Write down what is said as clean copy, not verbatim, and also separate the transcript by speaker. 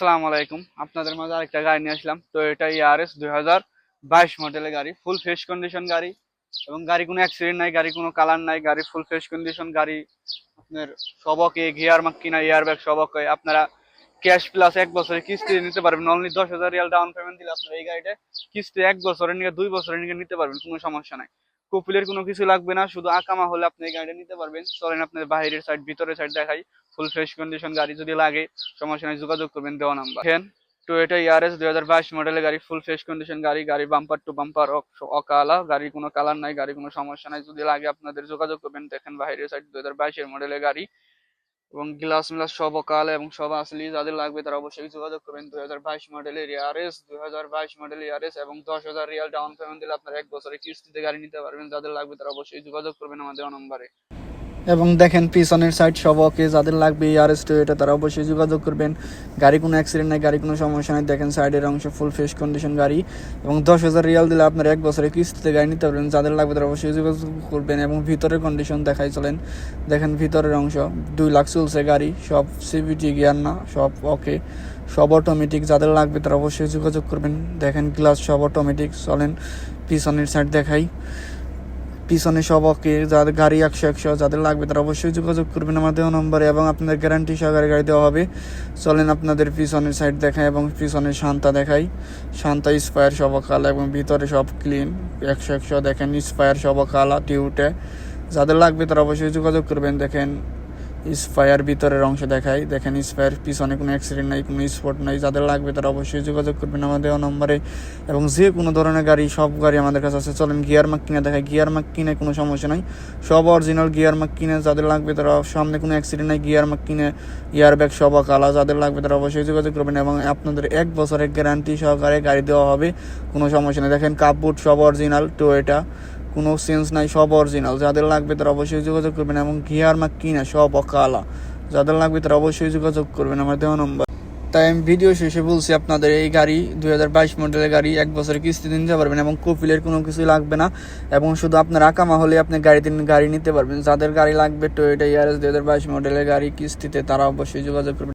Speaker 1: আসসালামু আলাইকুম। আপনাদের মাঝে আরেকটা গাড়ি নিয়ে আসলাম, টয়োটা ইয়ারিস 2022 মডেলের গাড়ি, ফুল ফ্রেশ কন্ডিশন গাড়ি। এবং গাড়ি কোনো অ্যাক্সিডেন্ট নাই, গাড়ি কোনো কালার নাই, গাড়ি ফুল ফ্রেশ কন্ডিশন গাড়ি। আপনার সবকে গিয়ার মাক্কিনা এয়ার ব্যাগ সবকে আপনারা ক্যাশ প্লাস 1 বছরের কিস্তি নিতে পারবেন। অনলি 10,000 রিয়াল ডাউন পেমেন্ট দিলে আপনারা এই গাড়িটা কিস্তি 1 বছরের নিয়ে 2 বছরের নিয়ে নিতে পারবেন, কোনো সমস্যা নাই। কপিলের কোনো কিছু লাগবে না, শুধু আকামা হলে আপনি এই গাড়িটা নিতে পারবেন। চলেন আপনার বাইরের সাইড ভিতরের সাইড দেখাই। ফুল ফ্রেশ কন্ডিশন গাড়ি, যদি লাগে সমস্যা নাই, যোগাযোগ করবেন দেওয়া নাম্বার। দেখেন টয়োটা ইয়ারিস 2022 মডেলের গাড়ি, ফুল ফ্রেশ কন্ডিশন গাড়ি। গাড়ি বাম্পার টু বাম্পার অকালা, গাড়ি কোনো কালার নাই, গাড়ি কোনো সমস্যা নাই। যদি লাগে আপনাদের যোগাযোগ করবেন। দেখেন বাইরের সাইড 2022 মডেলের গাড়ি এবং গ্লাস মিলাস সব অকালে এবং সব আসলি। যাদের লাগবে তারা অবশ্যই যোগাযোগ করবেন। 2022 মডেলের ইয়ারিস, 2022 মডেলের ইয়ারিস এবং 10,000 রিয়াল ডাউন পেমেন্ট দিলে আপনারা 1 বছরের কিস্তিতে গাড়ি নিতে পারবেন। যাদের লাগবে তারা অবশ্যই যোগাযোগ করবেন আমাদের নম্বরে।
Speaker 2: এবং দেখেন পিছনের সাইড সব ওকে, যাদের লাগবে ইয়ারিস টয়োটা তারা অবশ্যই যোগাযোগ করবেন। গাড়ি কোনো অ্যাক্সিডেন্ট নাই, গাড়ি কোনো সমস্যা নাই। দেখেন সাইডের অংশ ফুল ফ্রেশ কন্ডিশন গাড়ি এবং 10,000 রিয়াল দিলে আপনার 1 বছরের কিস্তিতে গাড়ি নিতে পারবেন। যাদের লাগবে তারা অবশ্যই যোগাযোগ করবেন। এবং ভিতরের কন্ডিশন দেখাই চলেন। দেখেন ভিতরের অংশ 2 লাখ চলছে গাড়ি, সব সিভিটি গিয়ার না, সব ওকে, সব অটোমেটিক। যাদের লাগবে তারা অবশ্যই যোগাযোগ করবেন। দেখেন গ্লাস সব অটোমেটিক। চলেন পিছনের সাইড দেখাই, পিছনে সব ওকে, যাদের গাড়ি 100 যাদের লাগবে তারা অবশ্যই যোগাযোগ করবেন আমাদের নম্বরে এবং আপনাদের গ্যারান্টি সহকারে গাড়ি দেওয়া হবে। চলেন আপনাদের পিছনের সাইড দেখাই এবং পিছনে শান্তা দেখাই। শান্তা স্পায়ার সব কালা এবং ভিতরে সব ক্লিন 100। দেখেন স্পায়ার সব কালা টিউটে। যাদের লাগবে তারা অবশ্যই যোগাযোগ করবেন। দেখেন স্পায়ার ভিতরের অংশ দেখাই। দেখেন স্পায়ার পিছনে কোনো অ্যাক্সিডেন্ট নাই, কোনো স্পট নাই। যাদের লাগবে তারা অবশ্যই যোগাযোগ করবেন আমাদের নম্বরে। এবং যে কোনো ধরনের গাড়ি, সব গাড়ি আমাদের কাছে আছে। চলেন গিয়ার মার্ক কিনে দেখাই। গিয়ার মার্ক কিনে কোনো সমস্যা নাই, সব অরিজিনাল গিয়ার মার্ক কিনে। যাদের লাগবে তারা, সামনে কোনো অ্যাক্সিডেন্ট নাই, গিয়ার মার্ক কিনে, এয়ার ব্যাগ সব কালা। যাদের লাগবে তারা অবশ্যই যোগাযোগ করবেন এবং আপনাদের 1 বছরের গ্যারান্টি সহকারে গাড়ি দেওয়া হবে, কোনো সমস্যা নেই। দেখেন কাপবোর্ড সব অরিজিনাল টয়োটা, কোনো সেন্স নাই, সব অরিজিনাল। যাদের লাগবে তারা অবশ্যই যোগাযোগ করবেন এবং গিয়ার মার্ক কিনে সব কালা। যাদের লাগবে তারা অবশ্যই যোগাযোগ করবেন আমার দেওয়া নম্বর। তাই আমি ভিডিও শেষে বলছি, আপনাদের এই গাড়ি 2022 মডেলের গাড়ি 1 বছরের কিস্তিতে নিতে পারবেন এবং কপিলের কোনো কিছু লাগবে না। এবং শুধু আপনার আকামা হলে আপনি গাড়ি নিতে পারবেন। যাদের গাড়ি লাগবে টয়োটা ইয়ারিস 2022 মডেলের গাড়ি কিস্তিতে, তারা অবশ্যই যোগাযোগ করবেন।